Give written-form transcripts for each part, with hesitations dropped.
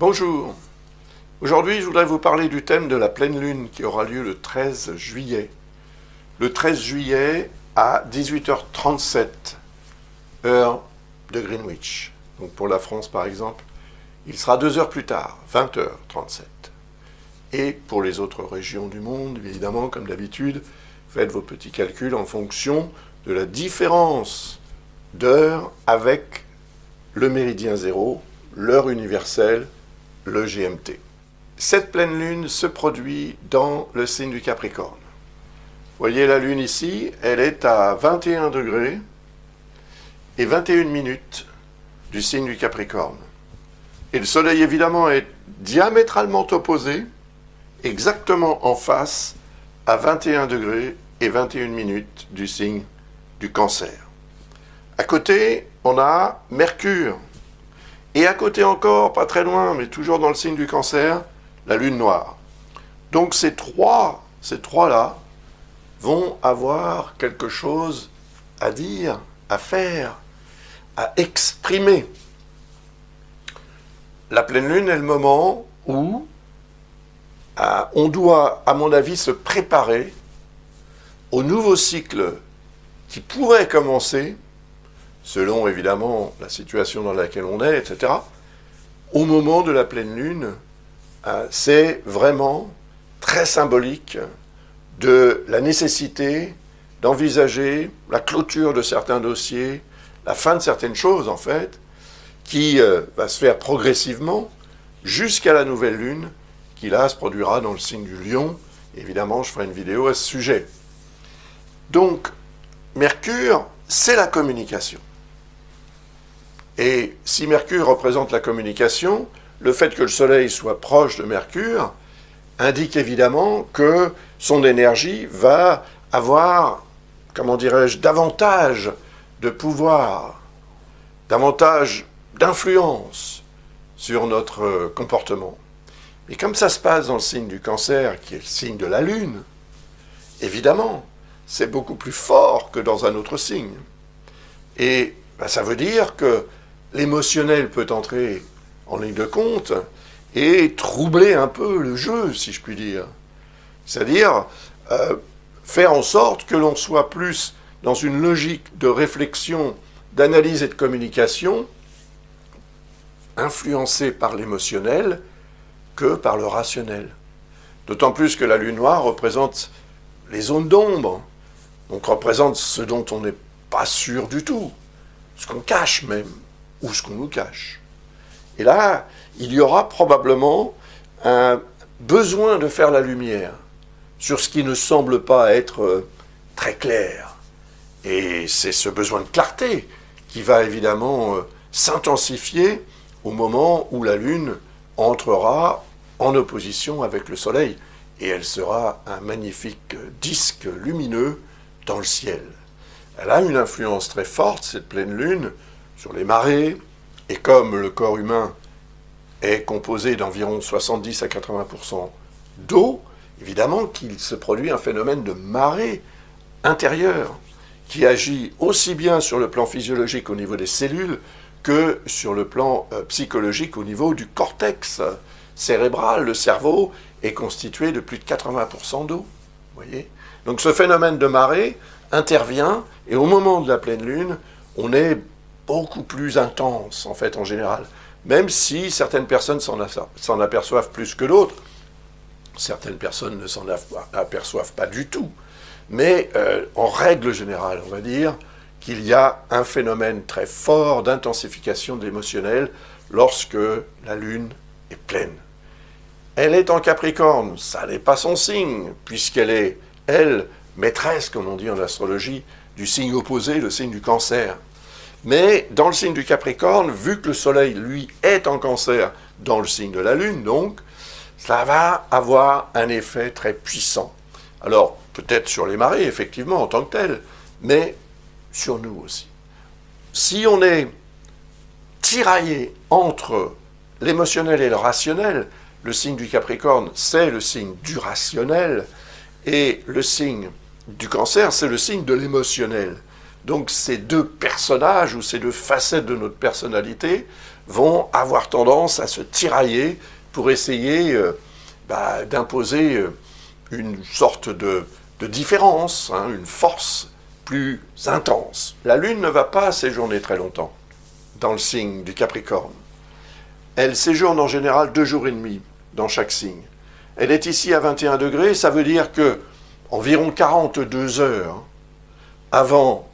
Bonjour, aujourd'hui je voudrais vous parler du thème de la pleine lune qui aura lieu le 13 juillet. Le 13 juillet à 18h37, heure de Greenwich. Donc pour la France par exemple, il sera 2 heures plus tard, 20h37. Et pour les autres régions du monde, évidemment, comme d'habitude, faites vos petits calculs en fonction de la différence d'heure avec le méridien zéro, l'heure universelle, le GMT. Cette pleine lune se produit dans le signe du Capricorne. Vous voyez la lune ici, elle est à 21 degrés et 21 minutes du signe du Capricorne. Et le soleil évidemment est diamétralement opposé, exactement en face, à 21 degrés et 21 minutes du signe du Cancer. À côté, on a Mercure. Et à côté encore, pas très loin, mais toujours dans le signe du Cancer, la lune noire. Donc ces trois-là vont avoir quelque chose à dire, à faire, à exprimer. La pleine lune est le moment où on doit, à mon avis, se préparer au nouveau cycle qui pourrait commencer, selon évidemment la situation dans laquelle on est, etc., au moment de la pleine lune. C'est vraiment très symbolique de la nécessité d'envisager la clôture de certains dossiers, la fin de certaines choses en fait, qui va se faire progressivement jusqu'à la nouvelle lune, qui là se produira dans le signe du Lion. Évidemment, je ferai une vidéo à ce sujet. Donc, Mercure, c'est la communication. Et si Mercure représente la communication, le fait que le Soleil soit proche de Mercure indique évidemment que son énergie va avoir, comment dirais-je, davantage de pouvoir, davantage d'influence sur notre comportement. Et comme ça se passe dans le signe du Cancer, qui est le signe de la Lune, évidemment, c'est beaucoup plus fort que dans un autre signe. Et ça veut dire que l'émotionnel peut entrer en ligne de compte et troubler un peu le jeu, si je puis dire. C'est-à-dire faire en sorte que l'on soit plus dans une logique de réflexion, d'analyse et de communication, influencée par l'émotionnel que par le rationnel. D'autant plus que la lune noire représente les zones d'ombre, donc représente ce dont on n'est pas sûr du tout, ce qu'on cache même, ou ce qu'on nous cache. Et là, il y aura probablement un besoin de faire la lumière sur ce qui ne semble pas être très clair. Et c'est ce besoin de clarté qui va évidemment s'intensifier au moment où la Lune entrera en opposition avec le Soleil. Et elle sera un magnifique disque lumineux dans le ciel. Elle a une influence très forte, cette pleine Lune, sur les marées, et comme le corps humain est composé d'environ 70 à 80% d'eau, évidemment qu'il se produit un phénomène de marée intérieure qui agit aussi bien sur le plan physiologique au niveau des cellules que sur le plan psychologique au niveau du cortex cérébral. Le cerveau est constitué de plus de 80% d'eau. Voyez ? Donc ce phénomène de marée intervient et au moment de la pleine lune, on est beaucoup plus intense en fait en général. Même si certaines personnes s'en aperçoivent plus que d'autres, certaines personnes ne s'en aperçoivent pas du tout. Mais en règle générale, on va dire qu'il y a un phénomène très fort d'intensification de l'émotionnel lorsque la Lune est pleine. Elle est en Capricorne, ça n'est pas son signe, puisqu'elle est, elle, maîtresse, comme on dit en astrologie, du signe opposé, le signe du Cancer. Mais dans le signe du Capricorne, vu que le Soleil, lui, est en Cancer dans le signe de la Lune, donc, ça va avoir un effet très puissant. Alors, peut-être sur les marées, effectivement, en tant que telles, mais sur nous aussi. Si on est tiraillé entre l'émotionnel et le rationnel, le signe du Capricorne, c'est le signe du rationnel, et le signe du Cancer, c'est le signe de l'émotionnel. Donc ces deux personnages ou ces deux facettes de notre personnalité vont avoir tendance à se tirailler pour essayer d'imposer une sorte de différence, une force plus intense. La Lune ne va pas séjourner très longtemps dans le signe du Capricorne. Elle séjourne en général 2 jours et demi dans chaque signe. Elle est ici à 21 degrés, ça veut dire que environ 42 heures avant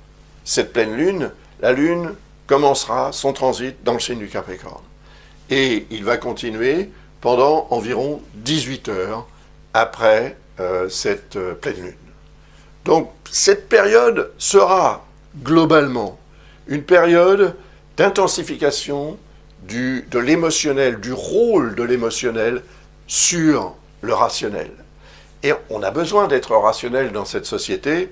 cette pleine lune, la Lune commencera son transit dans le signe du Capricorne. Et il va continuer pendant environ 18 heures après cette pleine lune. Donc cette période sera globalement une période d'intensification de l'émotionnel, du rôle de l'émotionnel sur le rationnel. Et on a besoin d'être rationnel dans cette société,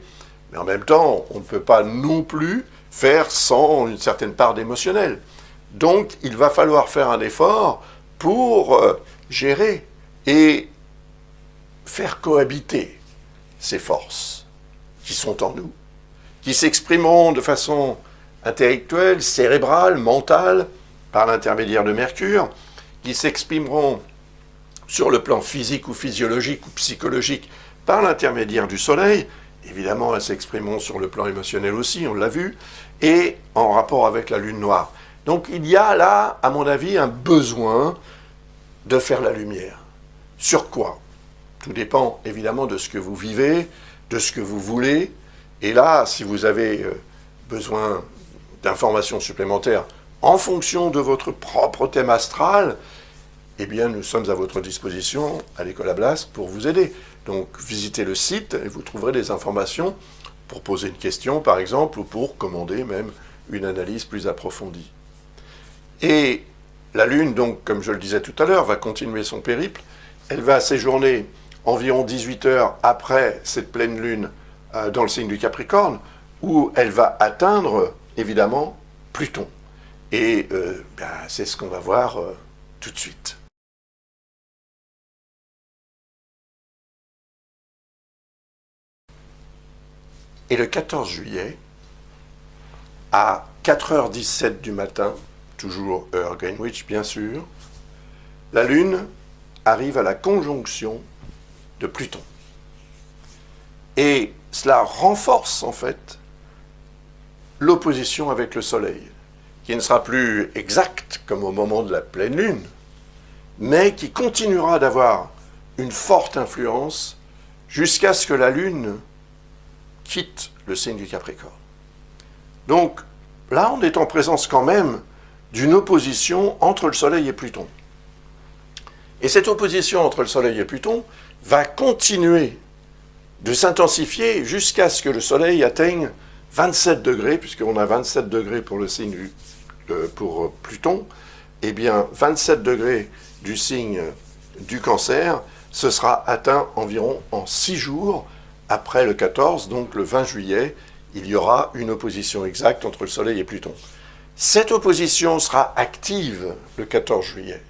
mais en même temps, on ne peut pas non plus faire sans une certaine part d'émotionnel. Donc, il va falloir faire un effort pour gérer et faire cohabiter ces forces qui sont en nous, qui s'exprimeront de façon intellectuelle, cérébrale, mentale, par l'intermédiaire de Mercure, qui s'exprimeront sur le plan physique ou physiologique ou psychologique par l'intermédiaire du Soleil. Évidemment, elles s'exprimeront sur le plan émotionnel aussi, on l'a vu, et en rapport avec la Lune noire. Donc il y a là, à mon avis, un besoin de faire la lumière. Sur quoi? Tout dépend évidemment de ce que vous vivez, de ce que vous voulez. Et là, si vous avez besoin d'informations supplémentaires en fonction de votre propre thème astral, eh bien, nous sommes à votre disposition à l'École Ablas pour vous aider. Donc, visitez le site et vous trouverez des informations pour poser une question, par exemple, ou pour commander même une analyse plus approfondie. Et la Lune, donc, comme je le disais tout à l'heure, va continuer son périple. Elle va séjourner environ 18 heures après cette pleine Lune dans le signe du Capricorne, où elle va atteindre, évidemment, Pluton. Et c'est ce qu'on va voir tout de suite. Et le 14 juillet, à 4h17 du matin, toujours heure Greenwich bien sûr, la Lune arrive à la conjonction de Pluton. Et cela renforce en fait l'opposition avec le Soleil, qui ne sera plus exacte comme au moment de la pleine Lune, mais qui continuera d'avoir une forte influence jusqu'à ce que la Lune quitte le signe du Capricorne. Donc là, on est en présence quand même d'une opposition entre le Soleil et Pluton. Et cette opposition entre le Soleil et Pluton va continuer de s'intensifier jusqu'à ce que le Soleil atteigne 27 degrés, puisqu'on a 27 degrés pour le signe pour Pluton, eh bien 27 degrés du signe du Cancer, ce sera atteint environ en 6 jours après le 14, donc le 20 juillet, il y aura une opposition exacte entre le Soleil et Pluton. Cette opposition sera active le 14 juillet.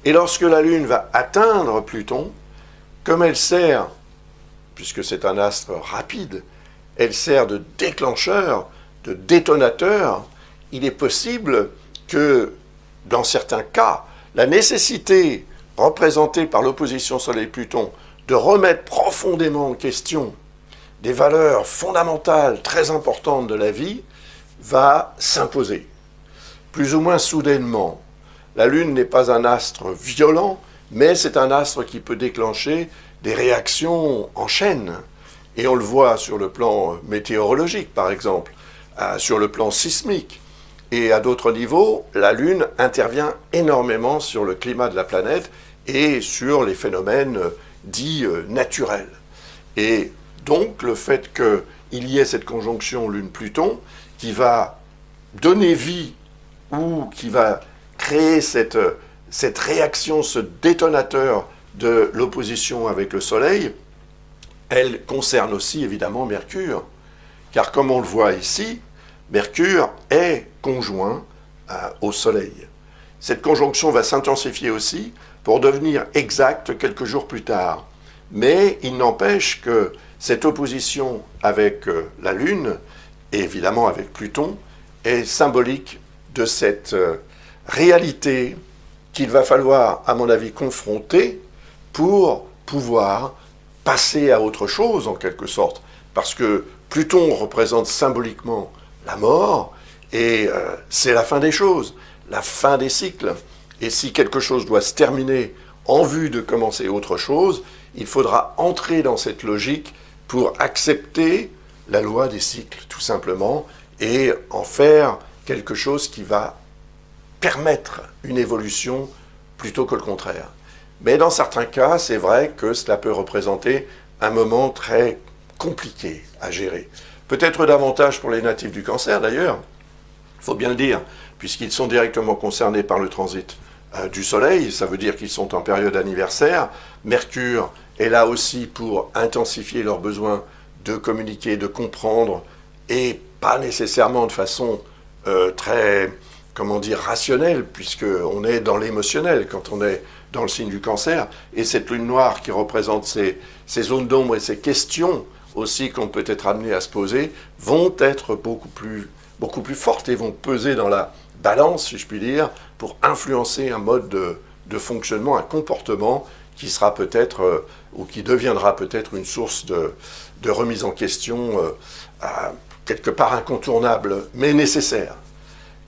Et lorsque la Lune va atteindre Pluton, comme elle sert, puisque c'est un astre rapide, elle sert de déclencheur, de détonateur, il est possible que, dans certains cas, la nécessité représentée par l'opposition Soleil-Pluton de remettre profondément en question des valeurs fondamentales très importantes de la vie va s'imposer. Plus ou moins soudainement. La Lune n'est pas un astre violent, mais c'est un astre qui peut déclencher des réactions en chaîne. Et on le voit sur le plan météorologique, par exemple, sur le plan sismique. Et à d'autres niveaux, la Lune intervient énormément sur le climat de la planète et sur les phénomènes dits naturels. Et donc, le fait qu'il y ait cette conjonction Lune-Pluton qui va donner vie ou qui va créer cette réaction, ce détonateur de l'opposition avec le Soleil, elle concerne aussi évidemment Mercure. Car comme on le voit ici, Mercure est conjoint au Soleil. Cette conjonction va s'intensifier aussi pour devenir exacte quelques jours plus tard. Mais il n'empêche que cette opposition avec la Lune et évidemment avec Pluton, est symbolique de cette réalité qu'il va falloir, à mon avis, confronter pour pouvoir passer à autre chose, en quelque sorte. Parce que Pluton représente symboliquement la mort, et c'est la fin des choses, la fin des cycles. Et si quelque chose doit se terminer en vue de commencer autre chose, il faudra entrer dans cette logique pour accepter la loi des cycles, tout simplement, et en faire quelque chose qui va permettre une évolution plutôt que le contraire. Mais dans certains cas, c'est vrai que cela peut représenter un moment très compliqué à gérer. Peut-être davantage pour les natifs du Cancer, d'ailleurs, il faut bien le dire, puisqu'ils sont directement concernés par le transit du Soleil, ça veut dire qu'ils sont en période anniversaire. Mercure est là aussi pour intensifier leurs besoins de communiquer, de comprendre, et pas nécessairement de façon très, comment dire, rationnelle, puisqu'on est dans l'émotionnel quand on est dans le signe du Cancer, et cette lune noire qui représente ces zones d'ombre et ces questions aussi qu'on peut être amené à se poser, vont être beaucoup plus fortes et vont peser dans la balance, si je puis dire, pour influencer un mode de fonctionnement, un comportement qui sera peut-être, ou qui deviendra peut-être une source de remise en question, quelque part incontournable, mais nécessaire.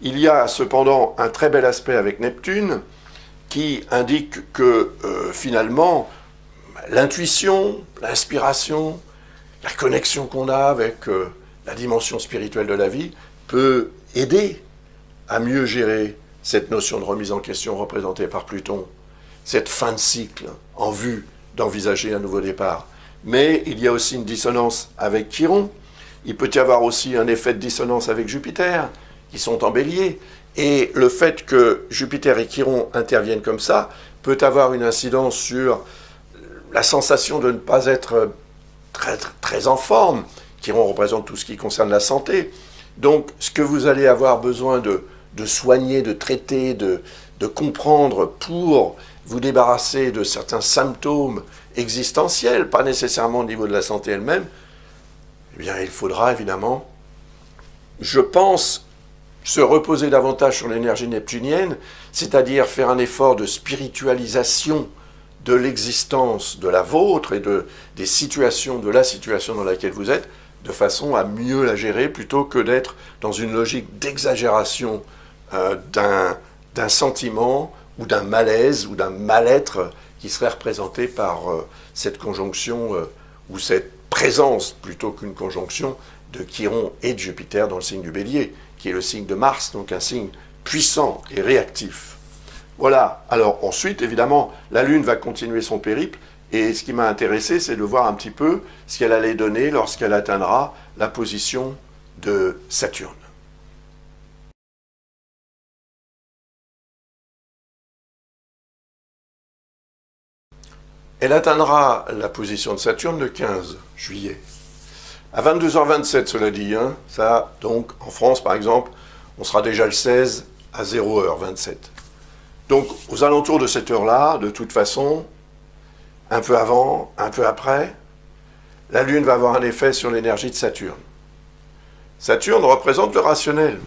Il y a cependant un très bel aspect avec Neptune, qui indique que finalement, l'intuition, l'inspiration, la connexion qu'on a avec la dimension spirituelle de la vie peut aider à mieux gérer cette notion de remise en question représentée par Pluton, cette fin de cycle en vue d'envisager un nouveau départ. Mais il y a aussi une dissonance avec Chiron, il peut y avoir aussi un effet de dissonance avec Jupiter, qui sont en Bélier, et le fait que Jupiter et Chiron interviennent comme ça peut avoir une incidence sur la sensation de ne pas être très en forme. Chiron représente tout ce qui concerne la santé. Donc, ce que vous allez avoir besoin de soigner, de traiter, de comprendre pour vous débarrasser de certains symptômes existentiels, pas nécessairement au niveau de la santé elle-même, eh bien, il faudra évidemment, je pense, se reposer davantage sur l'énergie neptunienne, c'est-à-dire faire un effort de spiritualisation de l'existence de la vôtre et des situations, de la situation dans laquelle vous êtes, de façon à mieux la gérer plutôt que d'être dans une logique d'exagération d'un sentiment ou d'un malaise ou d'un mal-être qui serait représenté par cette conjonction ou cette présence plutôt qu'une conjonction de Chiron et de Jupiter dans le signe du Bélier, qui est le signe de Mars, donc un signe puissant et réactif. Voilà. Alors ensuite, évidemment, la Lune va continuer son périple, et ce qui m'a intéressé, c'est de voir un petit peu ce qu'elle allait donner lorsqu'elle atteindra la position de Saturne. Elle atteindra la position de Saturne le 15 juillet. À 22h27, cela dit, hein, ça, donc, en France, par exemple, on sera déjà le 16 à 0h27. Donc, aux alentours de cette heure-là, de toute façon, un peu avant, un peu après, la Lune va avoir un effet sur l'énergie de Saturne. Saturne représente le rationnel.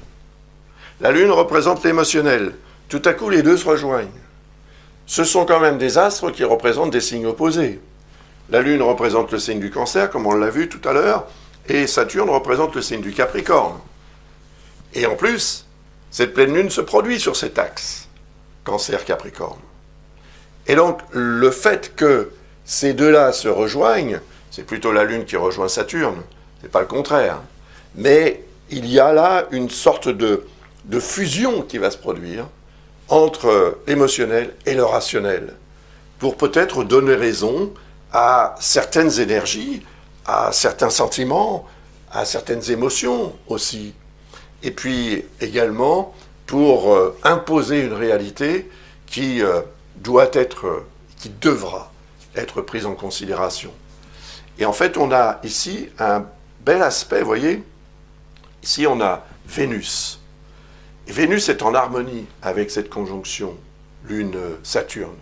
La Lune représente l'émotionnel. Tout à coup, les deux se rejoignent. Ce sont quand même des astres qui représentent des signes opposés. La Lune représente le signe du Cancer, comme on l'a vu tout à l'heure, et Saturne représente le signe du Capricorne. Et en plus, cette pleine Lune se produit sur cet axe, Cancer-Capricorne. Et donc, le fait que ces deux-là se rejoignent, c'est plutôt la Lune qui rejoint Saturne, c'est pas le contraire. Mais il y a là une sorte de fusion qui va se produire entre l'émotionnel et le rationnel, pour peut-être donner raison à certaines énergies, à certains sentiments, à certaines émotions aussi. Et puis également pour imposer une réalité qui doit être, qui devra être prise en considération. Et en fait, on a ici un bel aspect, vous voyez, ici on a Vénus. Et Vénus est en harmonie avec cette conjonction Lune-Saturne.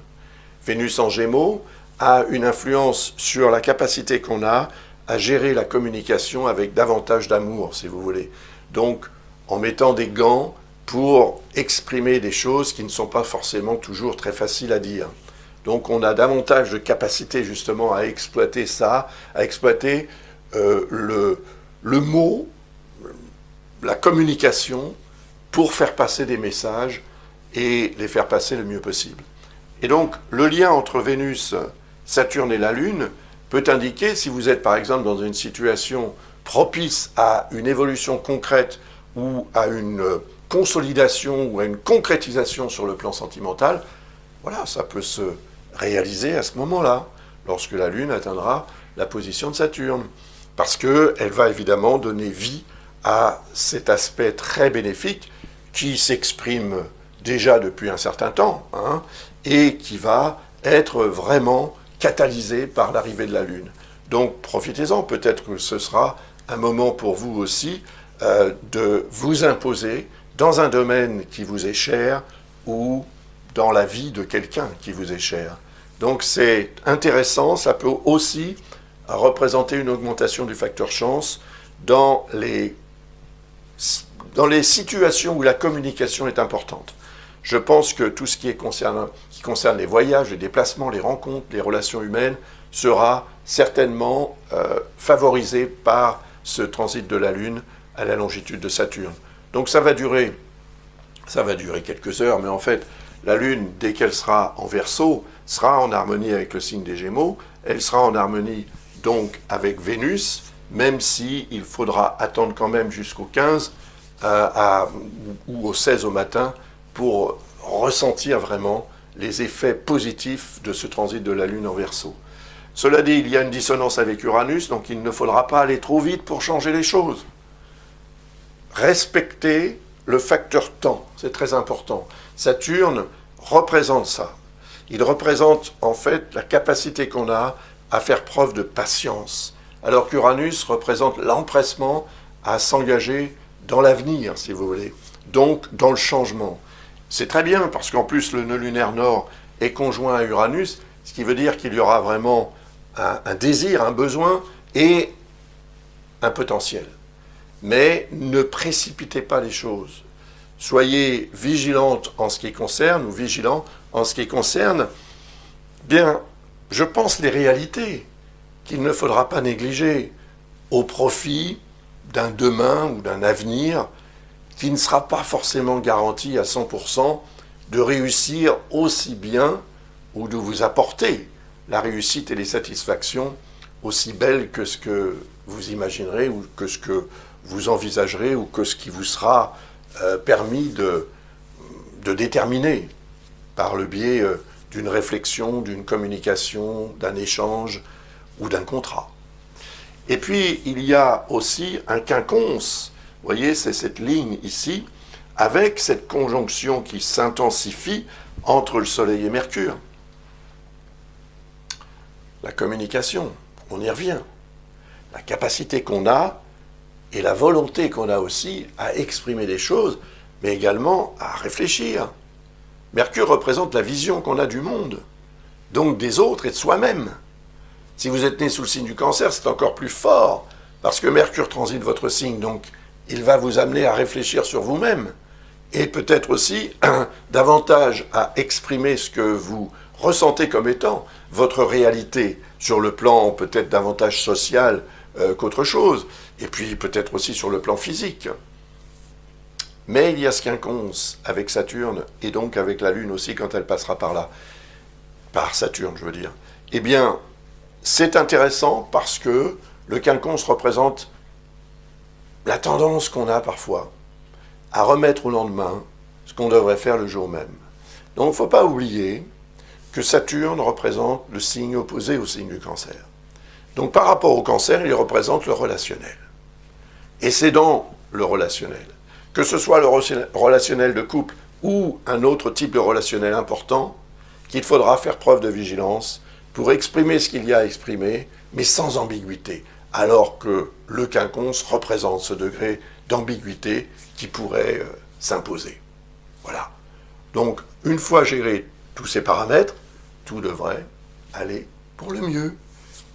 Vénus en Gémeaux a une influence sur la capacité qu'on a à gérer la communication avec davantage d'amour, si vous voulez. Donc, en mettant des gants pour exprimer des choses qui ne sont pas forcément toujours très faciles à dire. Donc, on a davantage de capacité, justement, à exploiter ça, à exploiter le mot, la communication, pour faire passer des messages et les faire passer le mieux possible. Et donc, le lien entre Vénus, Saturne et la Lune peut indiquer, si vous êtes par exemple dans une situation propice à une évolution concrète ou à une consolidation ou à une concrétisation sur le plan sentimental, voilà, ça peut se réaliser à ce moment-là, lorsque la Lune atteindra la position de Saturne. Parce qu'elle va évidemment donner vie à cet aspect très bénéfique qui s'exprime déjà depuis un certain temps, hein, et qui va être vraiment catalysé par l'arrivée de la Lune. Donc profitez-en, peut-être que ce sera un moment pour vous aussi de vous imposer dans un domaine qui vous est cher ou dans la vie de quelqu'un qui vous est cher. Donc c'est intéressant, ça peut aussi représenter une augmentation du facteur chance dans les situations où la communication est importante. Je pense que tout ce qui concerne les voyages, les déplacements, les rencontres, les relations humaines, sera certainement favorisé par ce transit de la Lune à la longitude de Saturne. Donc ça va durer quelques heures, mais en fait, la Lune, dès qu'elle sera en Verseau, sera en harmonie avec le signe des Gémeaux, elle sera en harmonie donc avec Vénus, même si il faudra attendre quand même jusqu'au 15 ou au 16 au matin pour ressentir vraiment les effets positifs de ce transit de la Lune en Verseau. Cela dit, il y a une dissonance avec Uranus, donc il ne faudra pas aller trop vite pour changer les choses. Respectez le facteur temps, c'est très important. Saturne représente ça. Il représente en fait la capacité qu'on a à faire preuve de patience, alors qu'Uranus représente l'empressement à s'engager dans l'avenir, si vous voulez, donc dans le changement. C'est très bien, parce qu'en plus le nœud lunaire nord est conjoint à Uranus, ce qui veut dire qu'il y aura vraiment un désir, un besoin et un potentiel. Mais ne précipitez pas les choses. Soyez vigilante en ce qui concerne, ou vigilant en ce qui concerne, bien, je pense, les réalités qu'il ne faudra pas négliger au profit d'un demain ou d'un avenir qui ne sera pas forcément garanti à 100% de réussir aussi bien ou de vous apporter la réussite et les satisfactions aussi belles que ce que vous imaginerez ou que ce que vous envisagerez ou que ce qui vous sera permis de déterminer par le biais d'une réflexion, d'une communication, d'un échange ou d'un contrat. Et puis, il y a aussi un quinconce, vous voyez, c'est cette ligne ici, avec cette conjonction qui s'intensifie entre le Soleil et Mercure. La communication, on y revient. La capacité qu'on a et la volonté qu'on a aussi à exprimer des choses, mais également à réfléchir. Mercure représente la vision qu'on a du monde, donc des autres et de soi-même. Si vous êtes né sous le signe du Cancer, c'est encore plus fort, parce que Mercure transite votre signe, donc il va vous amener à réfléchir sur vous-même, et peut-être aussi davantage à exprimer ce que vous ressentez comme étant votre réalité, sur le plan peut-être davantage social qu'autre chose, et puis peut-être aussi sur le plan physique. Mais il y a ce quinconce avec Saturne, et donc avec la Lune aussi quand elle passera par là, par Saturne je veux dire. Eh bien, c'est intéressant parce que le quinconce représente la tendance qu'on a parfois à remettre au lendemain ce qu'on devrait faire le jour même. Donc il ne faut pas oublier que Saturne représente le signe opposé au signe du Cancer. Donc par rapport au Cancer, il représente le relationnel. Et c'est dans le relationnel, que ce soit le relationnel de couple ou un autre type de relationnel important, qu'il faudra faire preuve de vigilance pour exprimer ce qu'il y a à exprimer, mais sans ambiguïté, alors que le quinconce représente ce degré d'ambiguïté qui pourrait s'imposer. Voilà. Donc, une fois géré tous ces paramètres, tout devrait aller pour le mieux.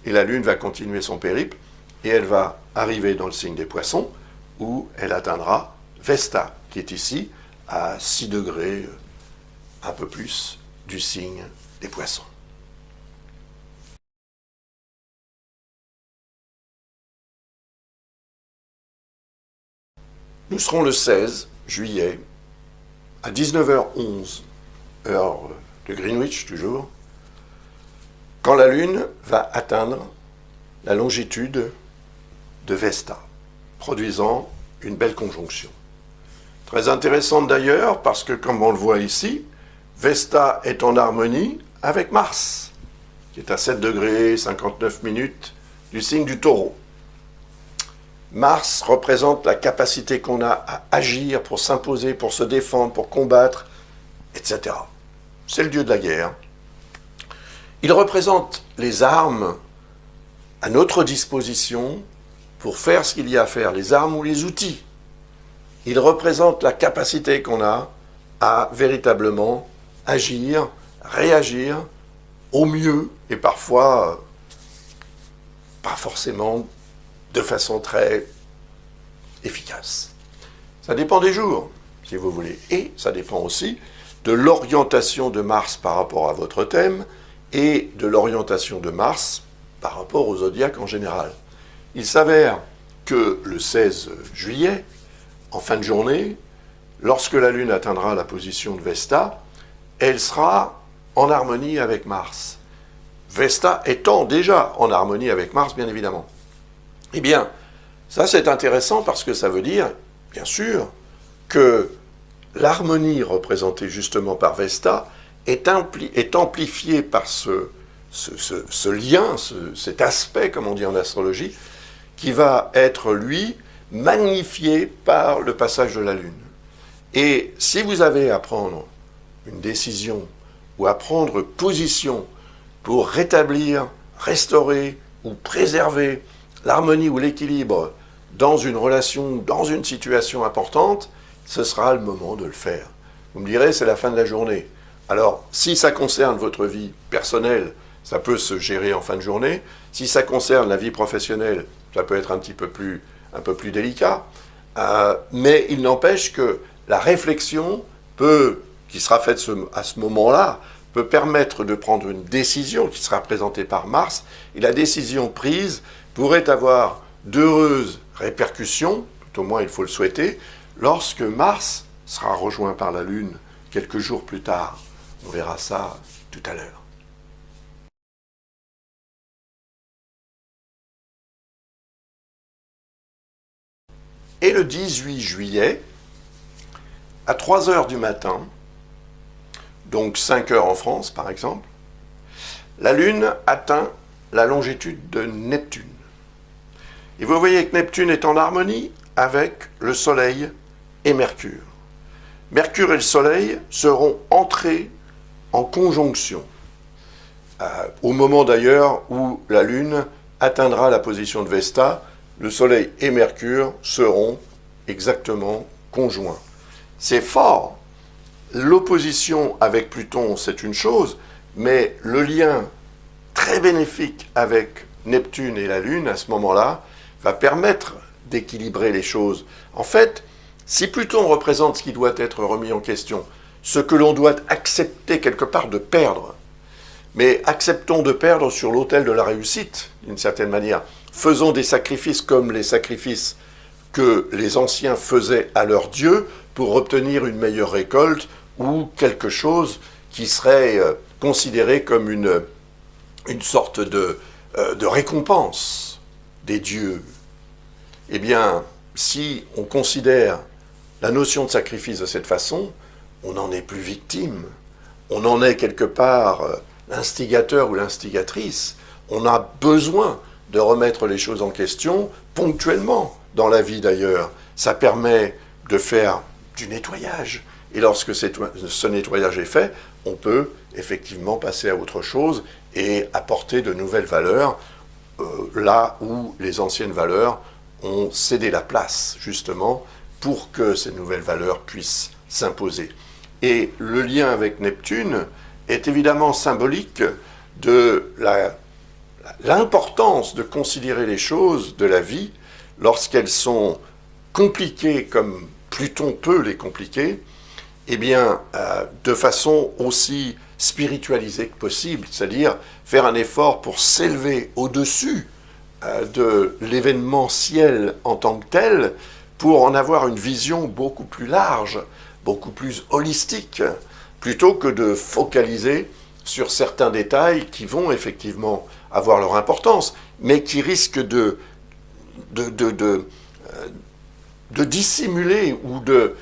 Et la Lune va continuer son périple et elle va arriver dans le signe des Poissons, où elle atteindra Vesta, qui est ici à 6 degrés, un peu plus, du signe des Poissons. Nous serons le 16 juillet, à 19h11, heure de Greenwich toujours, quand la Lune va atteindre la longitude de Vesta, produisant une belle conjonction. Très intéressante d'ailleurs, parce que comme on le voit ici, Vesta est en harmonie avec Mars, qui est à 7 degrés 59 minutes du signe du Taureau. Mars représente la capacité qu'on a à agir pour s'imposer, pour se défendre, pour combattre, etc. C'est le dieu de la guerre. Il représente les armes à notre disposition pour faire ce qu'il y a à faire, les armes ou les outils. Il représente la capacité qu'on a à véritablement agir, réagir au mieux et parfois pas forcément de façon très efficace. Ça dépend des jours, si vous voulez, et ça dépend aussi de l'orientation de Mars par rapport à votre thème et de l'orientation de Mars par rapport au zodiaque en général. Il s'avère que le 16 juillet, en fin de journée, lorsque la Lune atteindra la position de Vesta, elle sera en harmonie avec Mars. Vesta étant déjà en harmonie avec Mars, bien évidemment. Eh bien, ça c'est intéressant parce que ça veut dire, bien sûr, que l'harmonie représentée justement par Vesta est amplifiée par ce lien, cet aspect, comme on dit en astrologie, qui va être, lui, magnifié par le passage de la Lune. Et si vous avez à prendre une décision ou à prendre position pour rétablir, restaurer ou préserver l'harmonie ou l'équilibre dans une relation, dans une situation importante, ce sera le moment de le faire. Vous me direz, c'est la fin de la journée. Alors, si ça concerne votre vie personnelle, ça peut se gérer en fin de journée. Si ça concerne la vie professionnelle, ça peut être un peu plus délicat. Mais il n'empêche que la réflexion qui sera faite à ce moment-là, peut permettre de prendre une décision qui sera présentée par Mars, et la décision prise pourrait avoir d'heureuses répercussions, tout au moins il faut le souhaiter, lorsque Mars sera rejoint par la Lune quelques jours plus tard. On verra ça tout à l'heure. Et le 18 juillet, à 3 heures du matin, donc 5 heures en France par exemple, la Lune atteint la longitude de Neptune. Et vous voyez que Neptune est en harmonie avec le Soleil et Mercure. Mercure et le Soleil seront entrés en conjonction, au moment d'ailleurs où la Lune atteindra la position de Vesta, le Soleil et Mercure seront exactement conjoints. C'est fort. L'opposition avec Pluton, c'est une chose, mais le lien très bénéfique avec Neptune et la Lune, à ce moment-là, va permettre d'équilibrer les choses. En fait, si Pluton représente ce qui doit être remis en question, ce que l'on doit accepter quelque part de perdre, mais acceptons de perdre sur l'autel de la réussite, d'une certaine manière. Faisons des sacrifices comme les sacrifices que les anciens faisaient à leurs dieux pour obtenir une meilleure récolte ou quelque chose qui serait considéré comme une sorte de récompense des dieux. Eh bien, si on considère la notion de sacrifice de cette façon, on n'en est plus victime. On en est quelque part l'instigateur ou l'instigatrice. On a besoin de remettre les choses en question ponctuellement dans la vie d'ailleurs. Ça permet de faire du nettoyage. Et lorsque ce nettoyage est fait, on peut effectivement passer à autre chose et apporter de nouvelles valeurs là où les anciennes valeurs ont cédé la place, justement, pour que ces nouvelles valeurs puissent s'imposer. Et le lien avec Neptune est évidemment symbolique de la l'importance de considérer les choses de la vie lorsqu'elles sont compliquées comme Pluton peut les compliquer, eh bien, de façon aussi spiritualisée que possible, c'est-à-dire faire un effort pour s'élever au-dessus de l'événementiel en tant que tel, pour en avoir une vision beaucoup plus large, beaucoup plus holistique, plutôt que de focaliser sur certains détails qui vont effectivement avoir leur importance, mais qui risquent de dissimuler ou de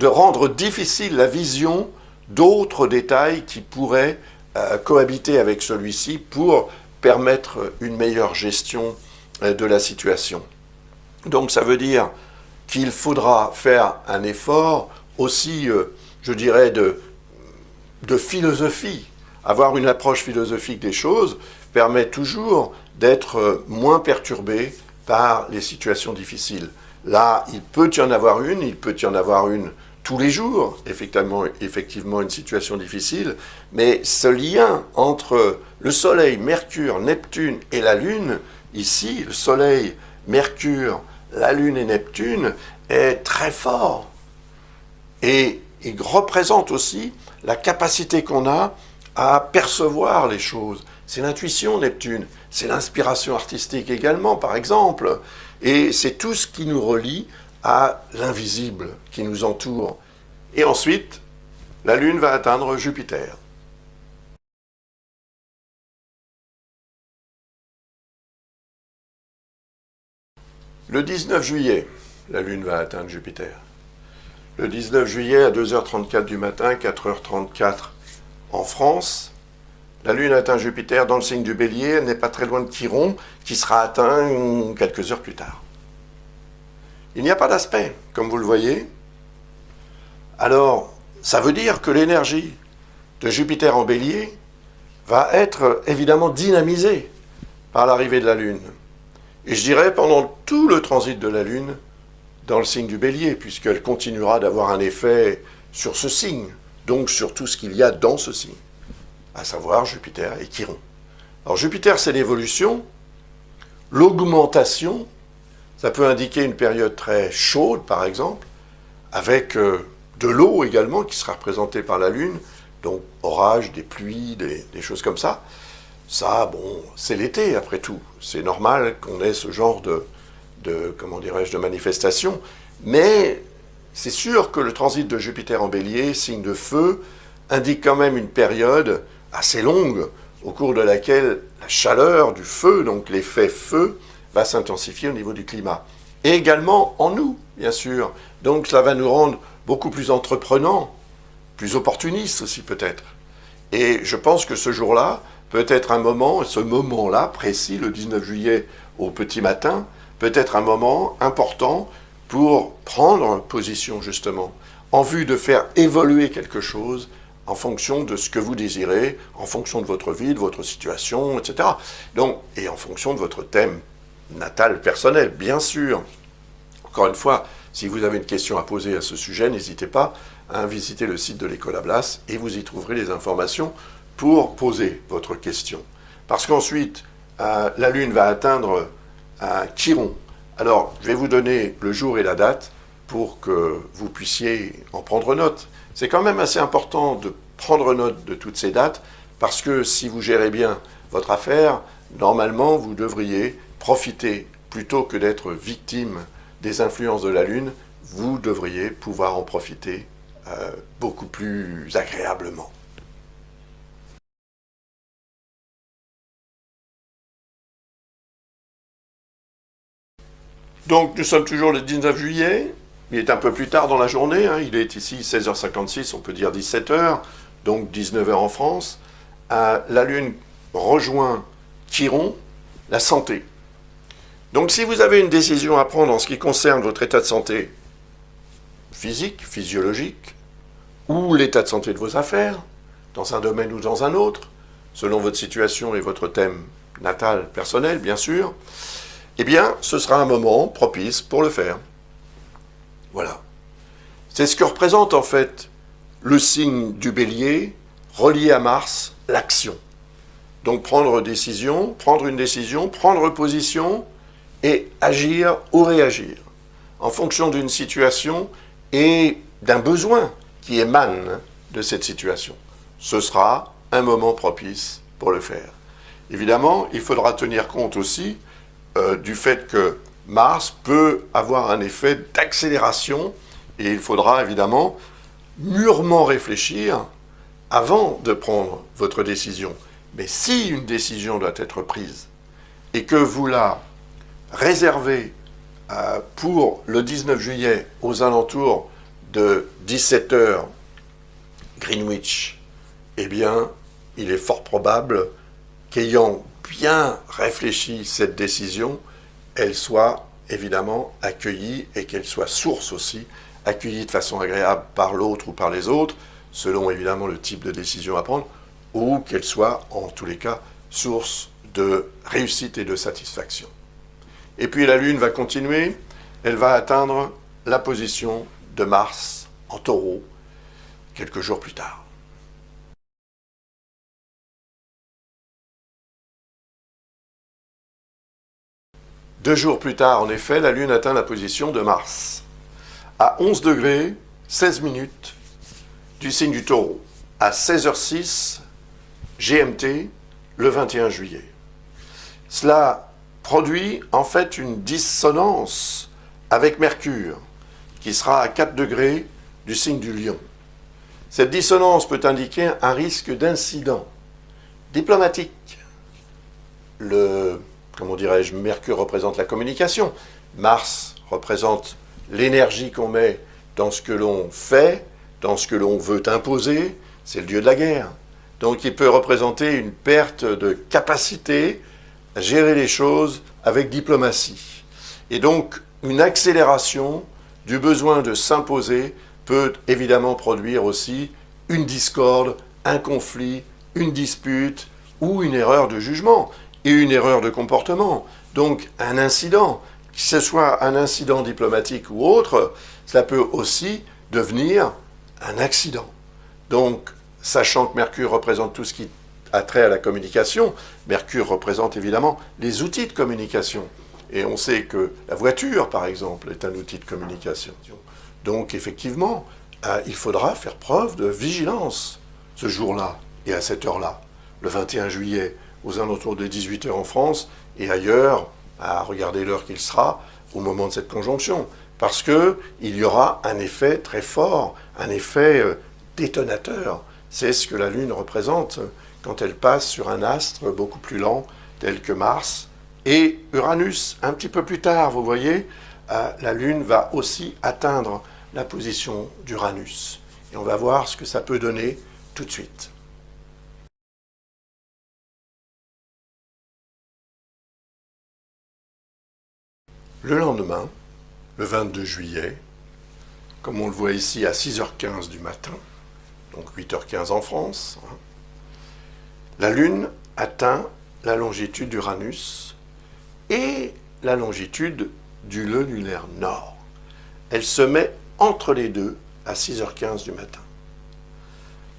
rendre difficile la vision d'autres détails qui pourraient cohabiter avec celui-ci pour permettre une meilleure gestion de la situation. Donc ça veut dire qu'il faudra faire un effort aussi, je dirais, de philosophie. Avoir une approche philosophique des choses permet toujours d'être moins perturbé par les situations difficiles. Là, il peut y en avoir une tous les jours, effectivement une situation difficile, mais ce lien entre le Soleil, Mercure, Neptune et la Lune, ici, le Soleil, Mercure, la Lune et Neptune, est très fort. Et il représente aussi la capacité qu'on a à percevoir les choses. C'est l'intuition, Neptune, c'est l'inspiration artistique également, par exemple, et c'est tout ce qui nous relie à l'invisible qui nous entoure. Et ensuite, la Lune va atteindre Jupiter. Le 19 juillet, la Lune va atteindre Jupiter. Le 19 juillet à 2h34 du matin, 4h34 en France, la Lune atteint Jupiter dans le signe du Bélier, elle n'est pas très loin de Chiron, qui sera atteint quelques heures plus tard. Il n'y a pas d'aspect, comme vous le voyez. Alors, ça veut dire que l'énergie de Jupiter en Bélier va être évidemment dynamisée par l'arrivée de la Lune. Et je dirais pendant tout le transit de la Lune dans le signe du Bélier, puisqu'elle continuera d'avoir un effet sur ce signe, donc sur tout ce qu'il y a dans ce signe, à savoir Jupiter et Chiron. Alors Jupiter, c'est l'évolution, l'augmentation, ça peut indiquer une période très chaude, par exemple, avec de l'eau également, qui sera représentée par la Lune, donc orage, des pluies, des choses comme ça. Ça, bon, c'est l'été, après tout. C'est normal qu'on ait ce genre comment dirais-je, de manifestation. Mais c'est sûr que le transit de Jupiter en Bélier, signe de feu, indique quand même une période assez longue, au cours de laquelle la chaleur du feu, donc l'effet feu, va s'intensifier au niveau du climat. Et également en nous, bien sûr. Donc ça va nous rendre beaucoup plus entreprenants, plus opportunistes aussi peut-être. Et je pense que ce jour-là peut être un moment, ce moment-là précis, le 19 juillet au petit matin, peut être un moment important pour prendre position justement, en vue de faire évoluer quelque chose en fonction de ce que vous désirez, en fonction de votre vie, de votre situation, etc. Donc, et en fonction de votre thème natal personnel, bien sûr. Encore une fois, si vous avez une question à poser à ce sujet, n'hésitez pas à visiter le site de l'École Ablas et vous y trouverez les informations pour poser votre question. Parce qu'ensuite, la Lune va atteindre Chiron. Alors, je vais vous donner le jour et la date pour que vous puissiez en prendre note. C'est quand même assez important de prendre note de toutes ces dates, parce que si vous gérez bien votre affaire, normalement, vous devriez profiter, plutôt que d'être victime des influences de la Lune, vous devriez pouvoir en profiter beaucoup plus agréablement. Donc nous sommes toujours le 19 juillet, il est un peu plus tard dans la journée, hein, il est ici 16h56, on peut dire 17h, donc 19h en France. La Lune rejoint Chiron, la santé. Donc si vous avez une décision à prendre en ce qui concerne votre état de santé physique, physiologique, ou l'état de santé de vos affaires, dans un domaine ou dans un autre, selon votre situation et votre thème natal personnel, bien sûr, eh bien, ce sera un moment propice pour le faire. Voilà. C'est ce que représente en fait le signe du Bélier, relié à Mars, l'action. Donc prendre une décision, prendre position et agir ou réagir en fonction d'une situation et d'un besoin qui émane de cette situation. Ce sera un moment propice pour le faire. Évidemment, il faudra tenir compte aussi du fait que Mars peut avoir un effet d'accélération et il faudra évidemment mûrement réfléchir avant de prendre votre décision. Mais si une décision doit être prise et que vous la réservez pour le 19 juillet aux alentours de 17h Greenwich, eh bien, il est fort probable qu'ayant bien réfléchi cette décision, elle soit évidemment accueillie et qu'elle soit source aussi, accueillie de façon agréable par l'autre ou par les autres, selon évidemment le type de décision à prendre, ou qu'elle soit en tous les cas source de réussite et de satisfaction. Et puis la Lune va continuer, elle va atteindre la position de Mars en Taureau quelques jours plus tard. Deux jours plus tard, en effet, la Lune atteint la position de Mars, à 11 degrés 16 minutes du signe du Taureau, à 16h06 GMT, le 21 juillet. Cela produit en fait une dissonance avec Mercure, qui sera à 4 degrés du signe du Lion. Cette dissonance peut indiquer un risque d'incident diplomatique. Comment dirais-je, Mercure représente la communication, Mars représente l'énergie qu'on met dans ce que l'on fait, dans ce que l'on veut imposer, c'est le dieu de la guerre. Donc il peut représenter une perte de capacité à gérer les choses avec diplomatie. Et donc une accélération du besoin de s'imposer peut évidemment produire aussi une discorde, un conflit, une dispute ou une erreur de jugement et une erreur de comportement. Donc un incident, que ce soit un incident diplomatique ou autre, cela peut aussi devenir un accident. Donc, sachant que Mercure représente tout ce qui a trait à la communication, Mercure représente évidemment les outils de communication. Et on sait que la voiture, par exemple, est un outil de communication. Donc, effectivement, il faudra faire preuve de vigilance ce jour-là et à cette heure-là, le 21 juillet, aux alentours de 18h en France et ailleurs, à regarder l'heure qu'il sera au moment de cette conjonction. Parce qu'il y aura un effet très fort, un effet détonateur. C'est ce que la Lune représente quand elle passe sur un astre beaucoup plus lent, tel que Mars. Et Uranus, un petit peu plus tard, vous voyez, la Lune va aussi atteindre la position d'Uranus. Et on va voir ce que ça peut donner tout de suite. Le lendemain, le 22 juillet, comme on le voit ici à 6h15 du matin, donc 8h15 en France, la Lune atteint la longitude d'Uranus et la longitude du nœud lunaire nord. Elle se met entre les deux à 6h15 du matin.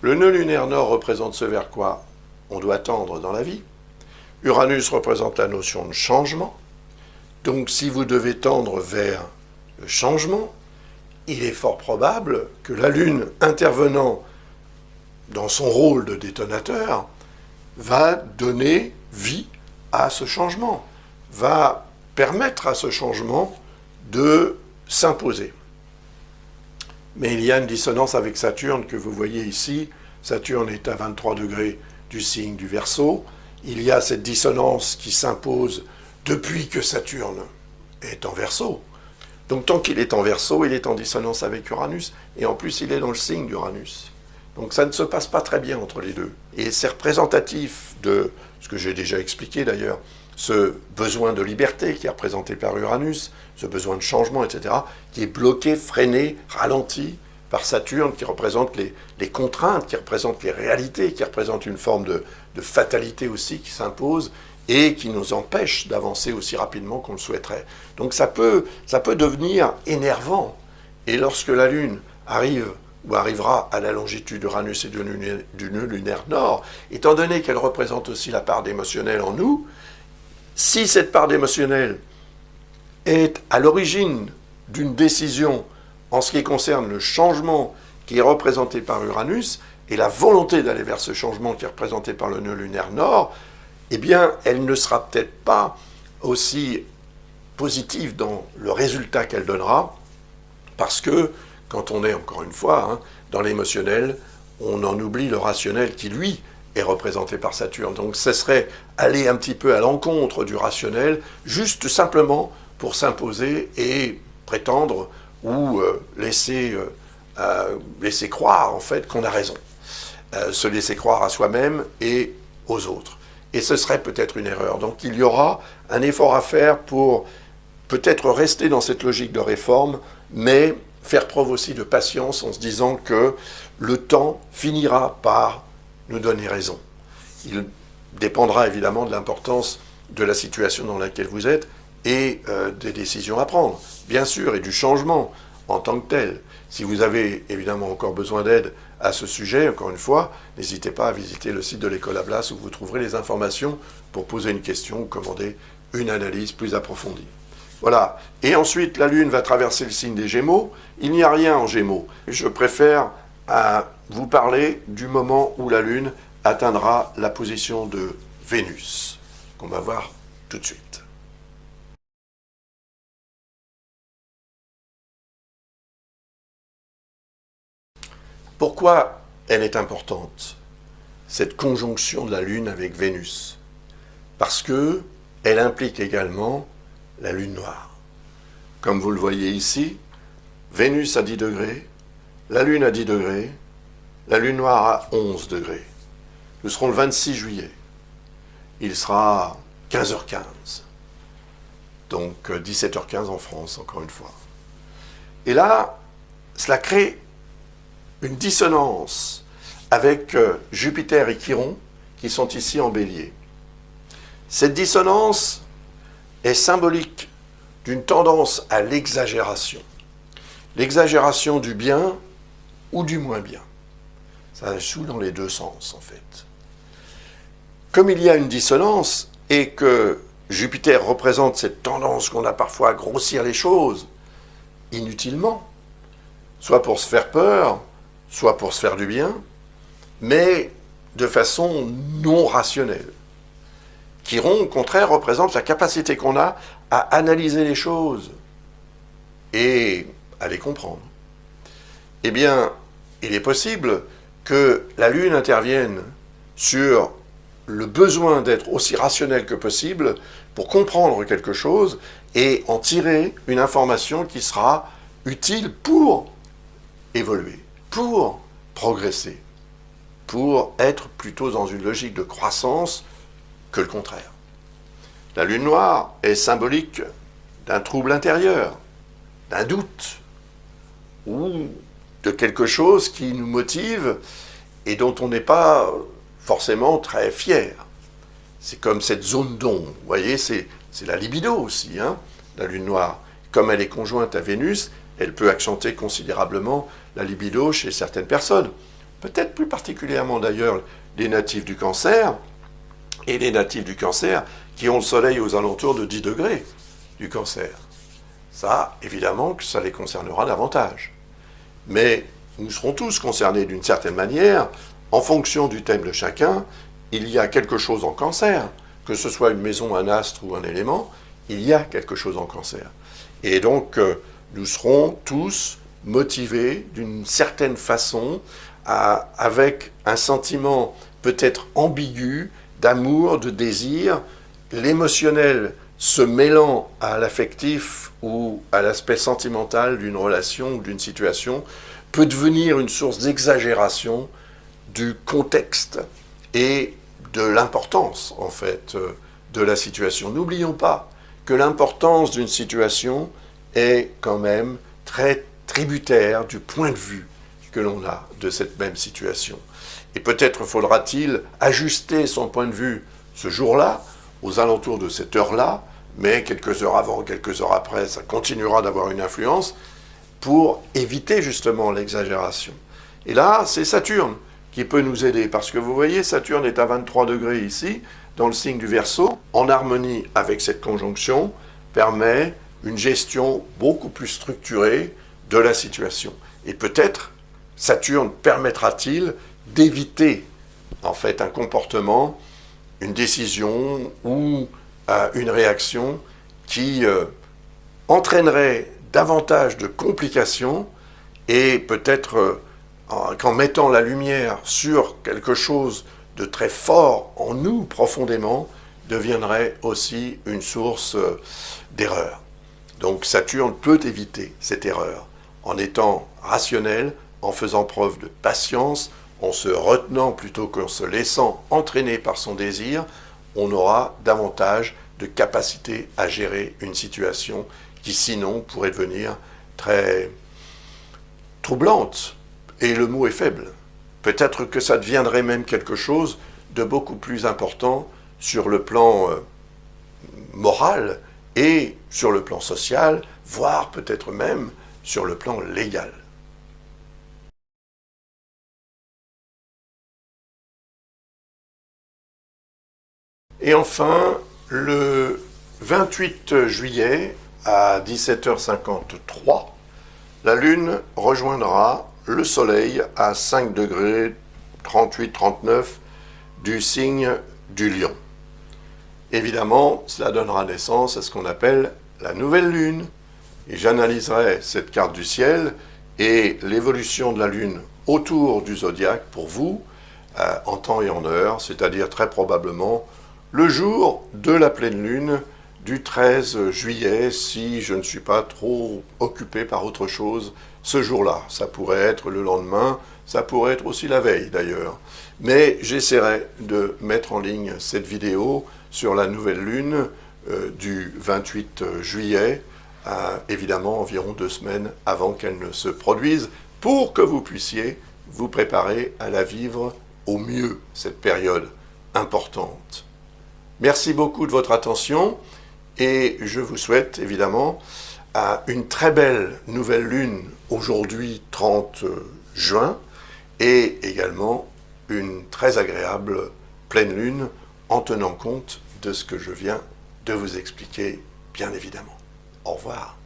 Le nœud lunaire nord représente ce vers quoi on doit tendre dans la vie. Uranus représente la notion de changement. Donc si vous devez tendre vers le changement, il est fort probable que la Lune, intervenant dans son rôle de détonateur, va donner vie à ce changement, va permettre à ce changement de s'imposer. Mais il y a une dissonance avec Saturne que vous voyez ici. Saturne est à 23 degrés du signe du Verseau. Il y a cette dissonance qui s'impose depuis que Saturne est en Verseau. Donc tant qu'il est en Verseau, il est en dissonance avec Uranus, et en plus il est dans le signe d'Uranus. Donc ça ne se passe pas très bien entre les deux. Et c'est représentatif de ce que j'ai déjà expliqué d'ailleurs, ce besoin de liberté qui est représenté par Uranus, ce besoin de changement, etc., qui est bloqué, freiné, ralenti par Saturne, qui représente les contraintes, qui représente les réalités, qui représente une forme de fatalité aussi qui s'impose, et qui nous empêche d'avancer aussi rapidement qu'on le souhaiterait. Donc ça peut devenir énervant. Et lorsque la Lune arrive ou arrivera à la longitude d'Uranus et du nœud lunaire nord, étant donné qu'elle représente aussi la part d'émotionnel en nous, si cette part d'émotionnel est à l'origine d'une décision en ce qui concerne le changement qui est représenté par Uranus et la volonté d'aller vers ce changement qui est représenté par le nœud lunaire nord, eh bien, elle ne sera peut-être pas aussi positive dans le résultat qu'elle donnera, parce que quand on est, encore une fois, dans l'émotionnel, on en oublie le rationnel qui, lui, est représenté par Saturne. Donc ce serait aller un petit peu à l'encontre du rationnel, juste simplement pour s'imposer et prétendre ou laisser croire, en fait, qu'on a raison. Se laisser croire à soi-même et aux autres. Et ce serait peut-être une erreur. Donc il y aura un effort à faire pour peut-être rester dans cette logique de réforme, mais faire preuve aussi de patience en se disant que le temps finira par nous donner raison. Il dépendra évidemment de l'importance de la situation dans laquelle vous êtes et des décisions à prendre, bien sûr, et du changement en tant que tel. Si vous avez évidemment encore besoin d'aide à ce sujet, encore une fois, n'hésitez pas à visiter le site de l'École Ablas où vous trouverez les informations pour poser une question ou commander une analyse plus approfondie. Voilà. Et ensuite, la Lune va traverser le signe des Gémeaux. Il n'y a rien en Gémeaux. Je préfère vous parler du moment où la Lune atteindra la position de Vénus, qu'on va voir tout de suite. Pourquoi elle est importante, cette conjonction de la Lune avec Vénus? Parce qu'elle implique également la Lune noire. Comme vous le voyez ici, Vénus à 10 degrés, la Lune à 10 degrés, la Lune noire à 11 degrés. Nous serons le 26 juillet. Il sera 15h15. Donc 17h15 en France, encore une fois. Et là, cela crée une dissonance avec Jupiter et Chiron qui sont ici en Bélier. Cette dissonance est symbolique d'une tendance à l'exagération. L'exagération du bien ou du moins bien. Ça joue dans les deux sens, en fait. Comme il y a une dissonance et que Jupiter représente cette tendance qu'on a parfois à grossir les choses inutilement, soit pour se faire peur, soit pour se faire du bien, mais de façon non rationnelle. Chiron, au contraire, représente la capacité qu'on a à analyser les choses et à les comprendre. Eh bien, il est possible que la Lune intervienne sur le besoin d'être aussi rationnel que possible pour comprendre quelque chose et en tirer une information qui sera utile pour évoluer, pour progresser, pour être plutôt dans une logique de croissance que le contraire. La Lune noire est symbolique d'un trouble intérieur, d'un doute, ou de quelque chose qui nous motive et dont on n'est pas forcément très fier. C'est comme cette zone d'ombre, vous voyez, c'est la libido aussi, la Lune noire. Comme elle est conjointe à Vénus, elle peut accentuer considérablement la libido chez certaines personnes. Peut-être plus particulièrement d'ailleurs les natifs du Cancer, et les natifs du Cancer qui ont le soleil aux alentours de 10 degrés du Cancer. Ça, évidemment, que ça les concernera davantage. Mais nous serons tous concernés d'une certaine manière. En fonction du thème de chacun, il y a quelque chose en Cancer, que ce soit une maison, un astre ou un élément, il y a quelque chose en Cancer. Et donc, nous serons tous motivés d'une certaine façon, avec un sentiment peut-être ambigu, d'amour, de désir, l'émotionnel se mêlant à l'affectif ou à l'aspect sentimental d'une relation ou d'une situation, peut devenir une source d'exagération du contexte et de l'importance, en fait, de la situation. N'oublions pas que l'importance d'une situation est quand même très tributaire du point de vue que l'on a de cette même situation. Et peut-être faudra-t-il ajuster son point de vue ce jour-là, aux alentours de cette heure-là, mais quelques heures avant, quelques heures après, ça continuera d'avoir une influence pour éviter justement l'exagération. Et là, c'est Saturne qui peut nous aider, parce que vous voyez, Saturne est à 23 degrés ici, dans le signe du Verseau, en harmonie avec cette conjonction, permet une gestion beaucoup plus structurée de la situation. Et peut-être, Saturne permettra-t-il d'éviter, en fait, un comportement, une décision ou une réaction qui entraînerait davantage de complications et peut-être qu'en mettant la lumière sur quelque chose de très fort en nous profondément, deviendrait aussi une source d'erreur. Donc Saturne peut éviter cette erreur en étant rationnel, en faisant preuve de patience, en se retenant plutôt qu'en se laissant entraîner par son désir. On aura davantage de capacité à gérer une situation qui sinon pourrait devenir très troublante. Et le mot est faible. Peut-être que ça deviendrait même quelque chose de beaucoup plus important sur le plan moral et sur le plan social, voire peut-être même sur le plan légal. Et enfin, le 28 juillet à 17h53, la Lune rejoindra le Soleil à 5 degrés 38-39 du signe du Lion. Évidemment, cela donnera naissance à ce qu'on appelle la nouvelle Lune. Et j'analyserai cette carte du ciel et l'évolution de la Lune autour du zodiaque pour vous, en temps et en heure, c'est-à-dire très probablement le jour de la pleine Lune du 13 juillet, si je ne suis pas trop occupé par autre chose ce jour-là. Ça pourrait être le lendemain, ça pourrait être aussi la veille d'ailleurs. Mais j'essaierai de mettre en ligne cette vidéo sur la nouvelle Lune du 28 juillet, évidemment environ 2 semaines avant qu'elle ne se produise, pour que vous puissiez vous préparer à la vivre au mieux, cette période importante. Merci beaucoup de votre attention et je vous souhaite évidemment une très belle nouvelle lune aujourd'hui 30 juin et également une très agréable pleine lune en tenant compte de ce que je viens de vous expliquer bien évidemment. Au revoir.